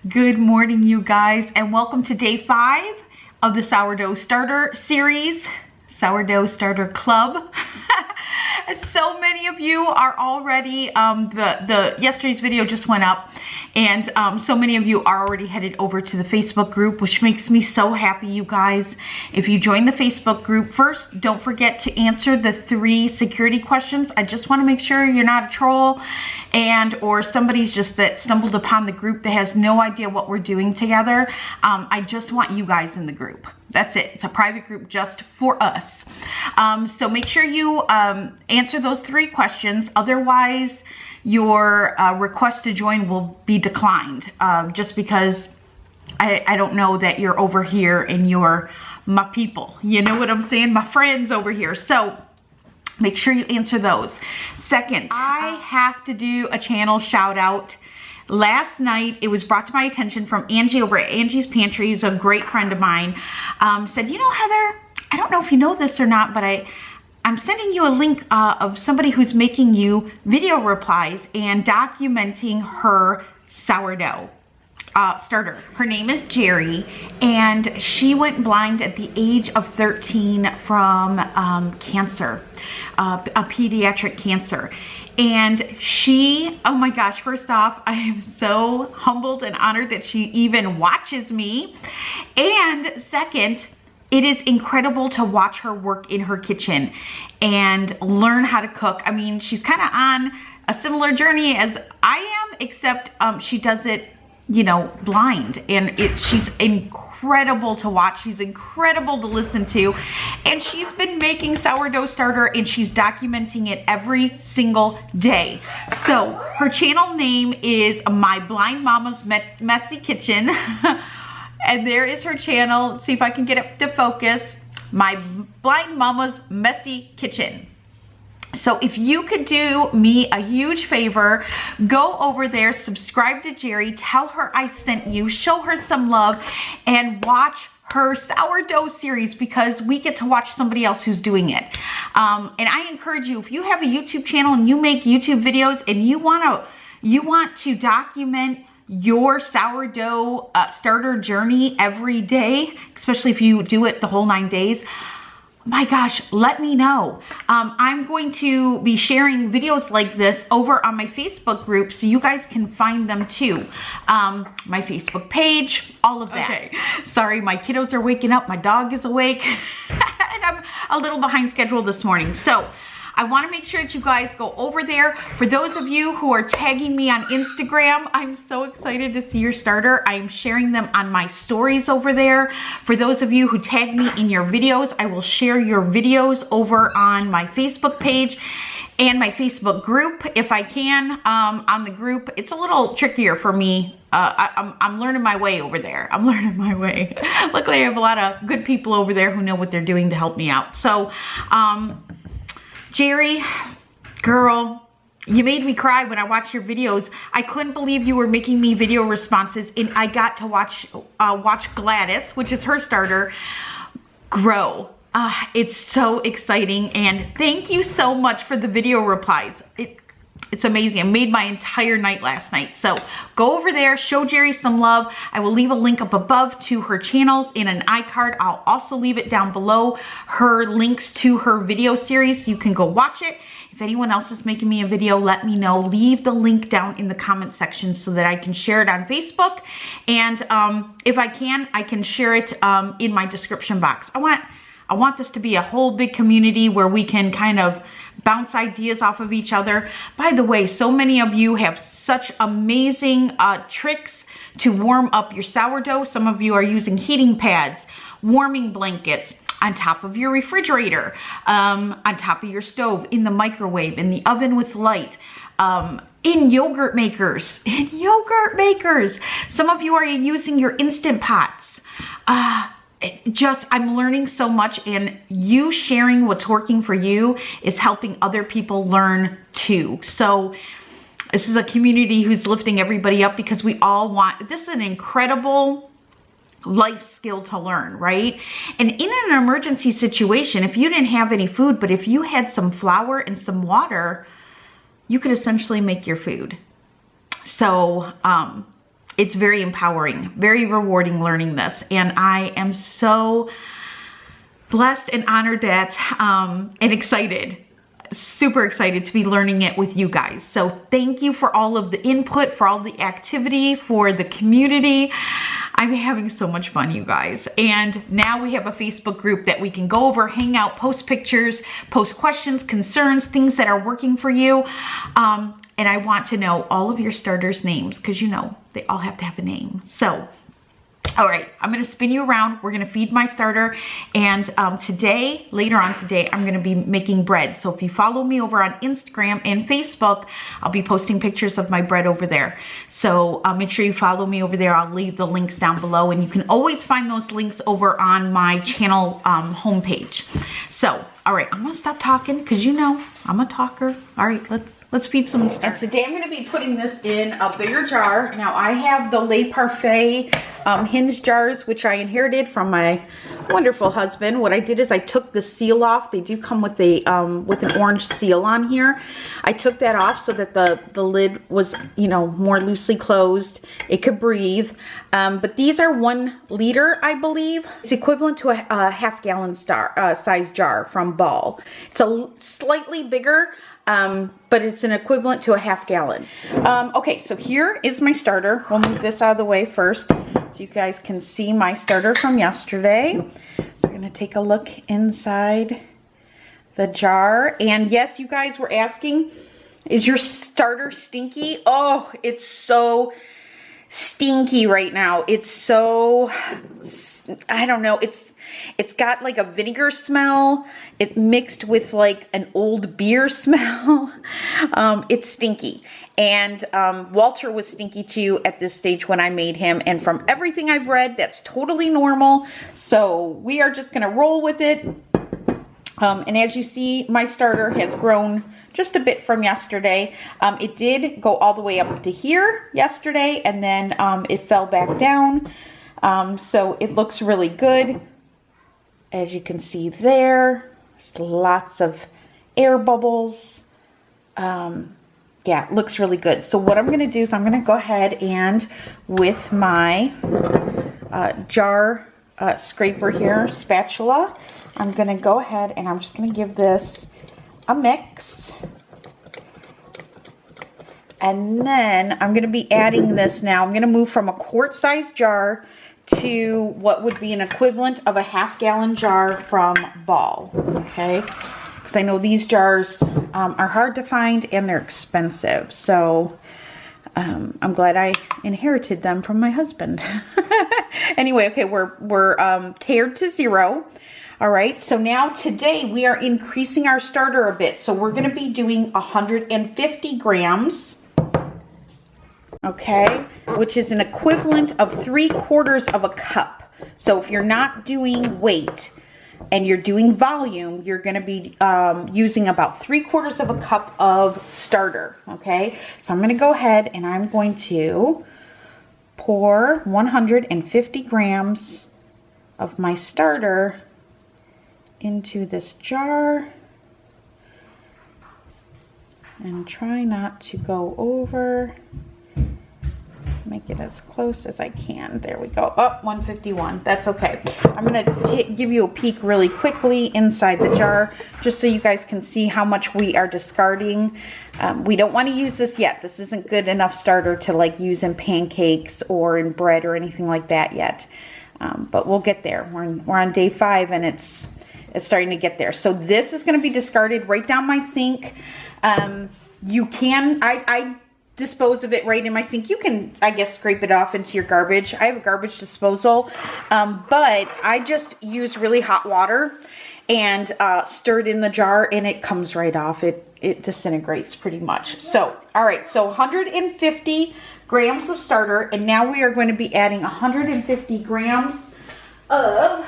Good morning, you guys, and welcome to day 5 of the Sourdough Starter series, Sourdough Starter Club. So many of you are already, yesterday's video just went up, and so many of you are already headed over to the Facebook group, which makes me so happy, you guys. If you join the Facebook group, first, don't forget to answer the 3 security questions. I just want to make sure you're not a troll or somebody's just that stumbled upon the group that has no idea what we're doing together. I just want you guys in the group. That's it. It's a private group just for us. So make sure you answer those 3 questions. Otherwise, your request to join will be declined just because I don't know that you're over here and you're my people. You know what I'm saying? My friends over here. So make sure you answer those. Second, I have to do a channel shout out. Last night, it was brought to my attention from Angie over at Angie's Pantry, who's a great friend of mine, said, you know, Heather, I don't know if you know this or not, but I'm sending you a link of somebody who's making you video replies and documenting her sourdough starter. Her name is Jeri, and she went blind at the age of 13 from cancer, a pediatric cancer. And she, oh my gosh, first off, I am so humbled and honored that she even watches me. And second, it is incredible to watch her work in her kitchen and learn how to cook. I mean, she's kind of on a similar journey as I am, except she does it, you know, blind. And she's incredible to watch. She's incredible to listen to. And she's been making sourdough starter and she's documenting it every single day. So her channel name is My Blind Mama's Messy Kitchen. And there is her channel. Let's see if I can get it to focus. My Blind Mama's Messy Kitchen. So if you could do me a huge favor, go over there, subscribe to Jeri, tell her I sent you, show her some love, and watch her sourdough series because we get to watch somebody else who's doing it. And I encourage you, if you have a YouTube channel and you make YouTube videos and you want to document your sourdough starter journey every day, especially if you do it the whole 9 days, my gosh, let me know. I'm going to be sharing videos like this over on my Facebook group so you guys can find them too. My Facebook page, all of that. Okay. Sorry, my kiddos are waking up. My dog is awake. And I'm a little behind schedule this morning. So I want to make sure that you guys go over there. For those of you who are tagging me on Instagram, I'm so excited to see your starter. I am sharing them on my stories over there. For those of you who tag me in your videos, I will share your videos over on my Facebook page and my Facebook group if I can. On the group, it's a little trickier for me. I'm learning my way over there. I'm learning my way. Luckily, I have a lot of good people over there who know what they're doing to help me out. So, Jeri, girl, you made me cry when I watched your videos. I couldn't believe you were making me video responses, and I got to watch Gladys, which is her starter, grow. It's so exciting, and thank you so much for the video replies. It's amazing. It made my entire night last night. So go over there, show Jeri some love. I will leave a link up above to her channels in an iCard. I'll also leave it down below, her links to her video series. You can go watch it. If anyone else is making me a video, let me know. Leave the link down in the comment section so that I can share it on Facebook. And if I can share it in my description box. I want this to be a whole big community where we can kind of bounce ideas off of each other. By the way, so many of you have such amazing tricks to warm up your sourdough. Some of you are using heating pads, warming blankets on top of your refrigerator, on top of your stove, in the microwave, in the oven with light, in yogurt makers, Some of you are using your Instant Pots. I'm learning so much, and you sharing what's working for you is helping other people learn too. So this is a community who's lifting everybody up because we all want, this is an incredible life skill to learn, right? And in an emergency situation, if you didn't have any food, but if you had some flour and some water, you could essentially make your food. So it's very empowering, very rewarding learning this. And I am so blessed and honored that, and excited, super excited to be learning it with you guys. So thank you for all of the input, for all the activity, for the community. I'm having so much fun, you guys. And now we have a Facebook group that we can go over, hang out, post pictures, post questions, concerns, things that are working for you. And I want to know all of your starters' names, because you know, they all have to have a name. So, all right, I'm gonna spin you around. We're gonna feed my starter. And today, later on today, I'm gonna be making bread. So if you follow me over on Instagram and Facebook, I'll be posting pictures of my bread over there. So make sure you follow me over there. I'll leave the links down below, and you can always find those links over on my channel homepage. So, all right, I'm gonna stop talking, because you know, I'm a talker. All right, let's feed some stuff. And today I'm going to be putting this in a bigger jar. Now I have the Le Parfait hinge jars, which I inherited from my wonderful husband. What I did is I took the seal off. They do come with a with an orange seal on here. I took that off so that the lid was, you know, more loosely closed. It could breathe. But these are 1 liter, I believe. It's equivalent to a half-gallon size jar from Ball. It's a slightly bigger, but it's an equivalent to a half-gallon. Okay, so here is my starter. We'll move this out of the way first so you guys can see my starter from yesterday. So we're gonna take a look inside the jar. And yes, you guys were asking, is your starter stinky? Oh, it's so stinky right now. It's so, I don't know, it's got like a vinegar smell. It mixed with like an old beer smell. It's stinky. And Walter was stinky too at this stage when I made him. And from everything I've read, that's totally normal. So we are just gonna roll with it. And as you see, my starter has grown just a bit from yesterday. It did go all the way up to here yesterday, and then it fell back down. So it looks really good. As you can see there, there's lots of air bubbles. Yeah, it looks really good. So what I'm gonna do is I'm gonna go ahead and with my jar scraper here, spatula, I'm gonna go ahead and I'm just gonna give this a mix. And then I'm gonna be adding this now. I'm gonna move from a quart-sized jar to what would be an equivalent of a half-gallon jar from Ball, okay? Because I know these jars are hard to find and they're expensive. So I'm glad I inherited them from my husband. Anyway, okay, we're tared to 0. All right, so now today we are increasing our starter a bit. So we're gonna be doing 150 grams. Okay, which is an equivalent of 3/4 of a cup. So if you're not doing weight and you're doing volume, you're going to be using about 3/4 of a cup of starter. Okay, so I'm going to go ahead and I'm going to pour 150 grams of my starter into this jar and try not to go over. Make it as close as I can. There we go. Oh, 151. That's okay. I'm going to give you a peek really quickly inside the jar just so you guys can see how much we are discarding. We don't want to use this yet. This isn't good enough starter to like use in pancakes or in bread or anything like that yet. But we'll get there. We're on day 5 and it's starting to get there. So this is going to be discarded right down my sink. You can, I dispose of it right in my sink. You can, I guess, scrape it off into your garbage. I have a garbage disposal, but I just use really hot water and stir it in the jar and it comes right off. It disintegrates pretty much. So, all right, so 150 grams of starter, and now we are going to be adding 150 grams of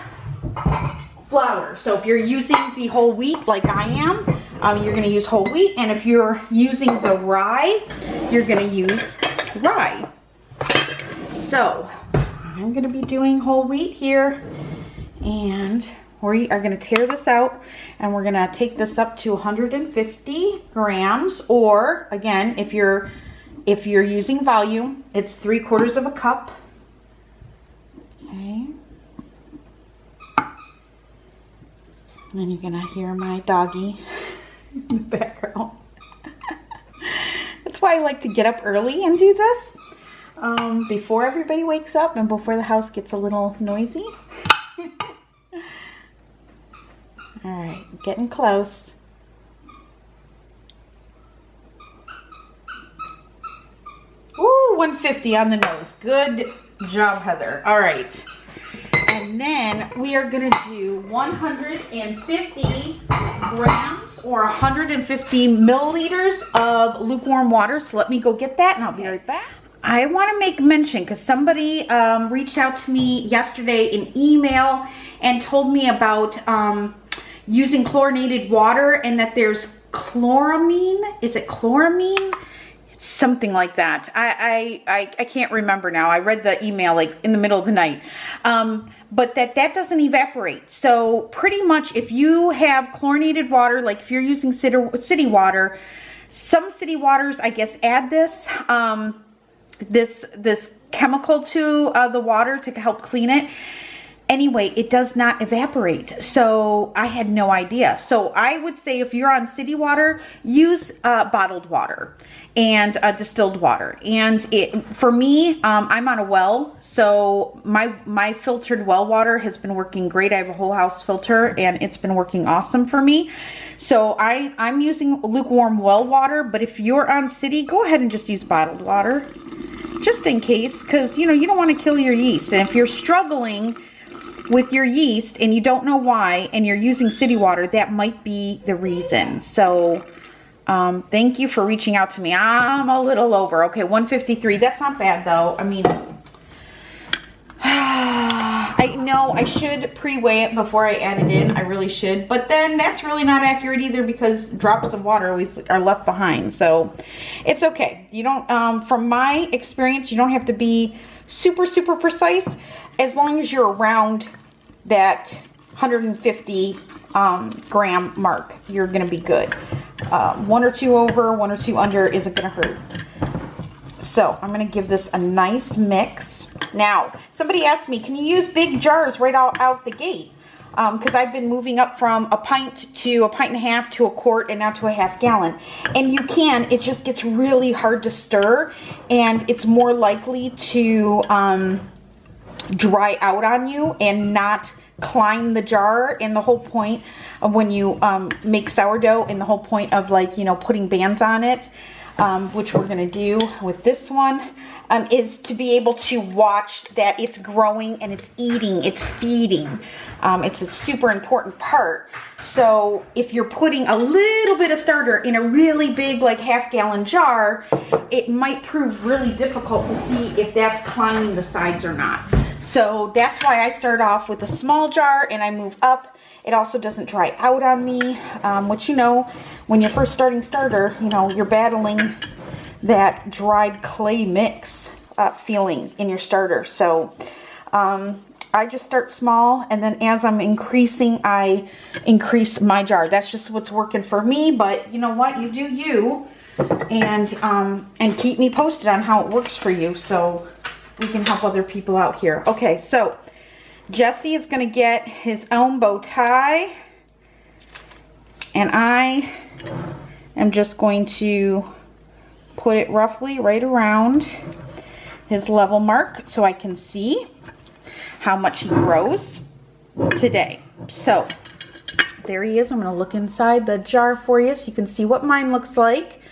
flour. So if you're using the whole wheat like I am, you're going to use whole wheat, and if you're using the rye, you're going to use rye. So I'm going to be doing whole wheat here, and we are going to tear this out, and we're going to take this up to 150 grams, or again, if you're If you're using volume, it's 3/4 of a cup. Okay. And you're gonna hear my doggy in the background. That's why I like to get up early and do this before everybody wakes up and before the house gets a little noisy. All right, getting close. Ooh, 150 on the nose. Good job, Heather. All right. And then we are gonna do 150 grams or 150 milliliters of lukewarm water. So let me go get that and I'll be right back. I want to make mention because somebody reached out to me yesterday in email and told me about using chlorinated water and that there's chloramine. Is it chloramine? It's something like that. I can't remember now. I read the email like in the middle of the night. But that doesn't evaporate. So pretty much if you have chlorinated water, like if you're using city water, some city waters, I guess, add this this chemical to the water to help clean it. Anyway, it does not evaporate. So I had no idea. So I would say if you're on city water, use bottled water and distilled water. And for me, I'm on a well. So my filtered well water has been working great. I have a whole house filter and it's been working awesome for me. So I'm using lukewarm well water, but if you're on city, go ahead and just use bottled water just in case, because you know, you don't want to kill your yeast. And if you're struggling with your yeast and you don't know why and you're using city water, that might be the reason. So thank you for reaching out to me. I'm a little over. Okay, 153. That's not bad though. I mean, I know I should pre-weigh it before I add it in. I really should. But then that's really not accurate either because drops of water always are left behind. So it's okay. You don't, from my experience, you don't have to be super precise. As long as you're around that 150 gram mark, you're gonna be good. 1 or 2 over, 1 or 2 under isn't gonna hurt. So I'm gonna give this a nice mix. Now, somebody asked me, can you use big jars right out the gate? Because I've been moving up from a pint to a pint and a half to a quart and now to a half gallon. And you can, it just gets really hard to stir and it's more likely to dry out on you and not climb the jar. And the whole point of when you make sourdough and the whole point of, like, you know, putting bands on it, which we're gonna do with this one, is to be able to watch that it's growing and it's eating, it's feeding. It's a super important part. So if you're putting a little bit of starter in a really big, like, half-gallon jar, it might prove really difficult to see if that's climbing the sides or not. So that's why I start off with a small jar and I move up. It also doesn't dry out on me, which, you know, when you're first starting starter, you know, you're battling that dried clay mix feeling in your starter. So I just start small, and then as I'm increasing, I increase my jar. That's just what's working for me, but you know what? You do you, and keep me posted on how it works for you so we can help other people out here. Okay, so Jesse is going to get his own bow tie, and I am just going to put it roughly right around his level mark so I can see how much he grows today. So there he is. I'm going to look inside the jar for you so you can see what mine looks like.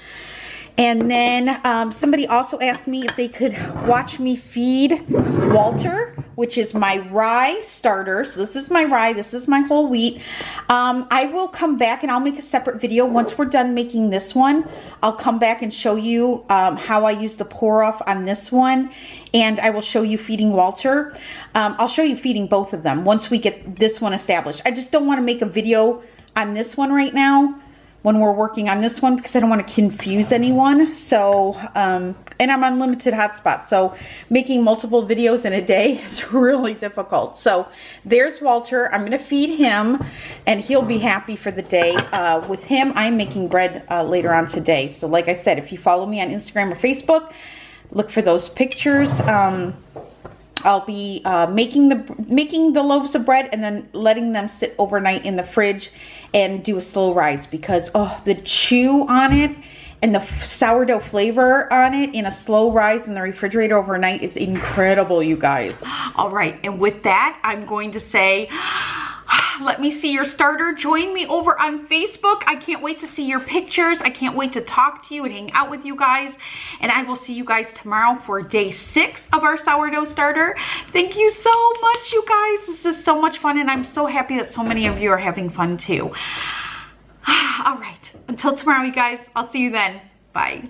And then somebody also asked me if they could watch me feed Walter, which is my rye starter. So this is my rye, this is my whole wheat. I will come back and I'll make a separate video once we're done making this one. I'll come back and show you how I use the pour off on this one, and I will show you feeding Walter. I'll show you feeding both of them once we get this one established. I just don't want to make a video on this one right now when we're working on this one because I don't want to confuse anyone. So, and I'm on limited hotspot. So making multiple videos in a day is really difficult. So there's Walter. I'm going to feed him and he'll be happy for the day. With him, I'm making bread later on today. So like I said, if you follow me on Instagram or Facebook, look for those pictures. I'll be making the loaves of bread and then letting them sit overnight in the fridge and do a slow rise because the chew on it and the sourdough flavor on it in a slow rise in the refrigerator overnight is incredible, you guys. All right, and with that, I'm going to say, let me see your starter. Join me over on Facebook. I can't wait to see your pictures. I can't wait to talk to you and hang out with you guys. And I will see you guys tomorrow for day 6 of our sourdough starter. Thank you so much, you guys. This is so much fun, and I'm so happy that so many of you are having fun too. All right, until tomorrow, you guys. I'll see you then. Bye.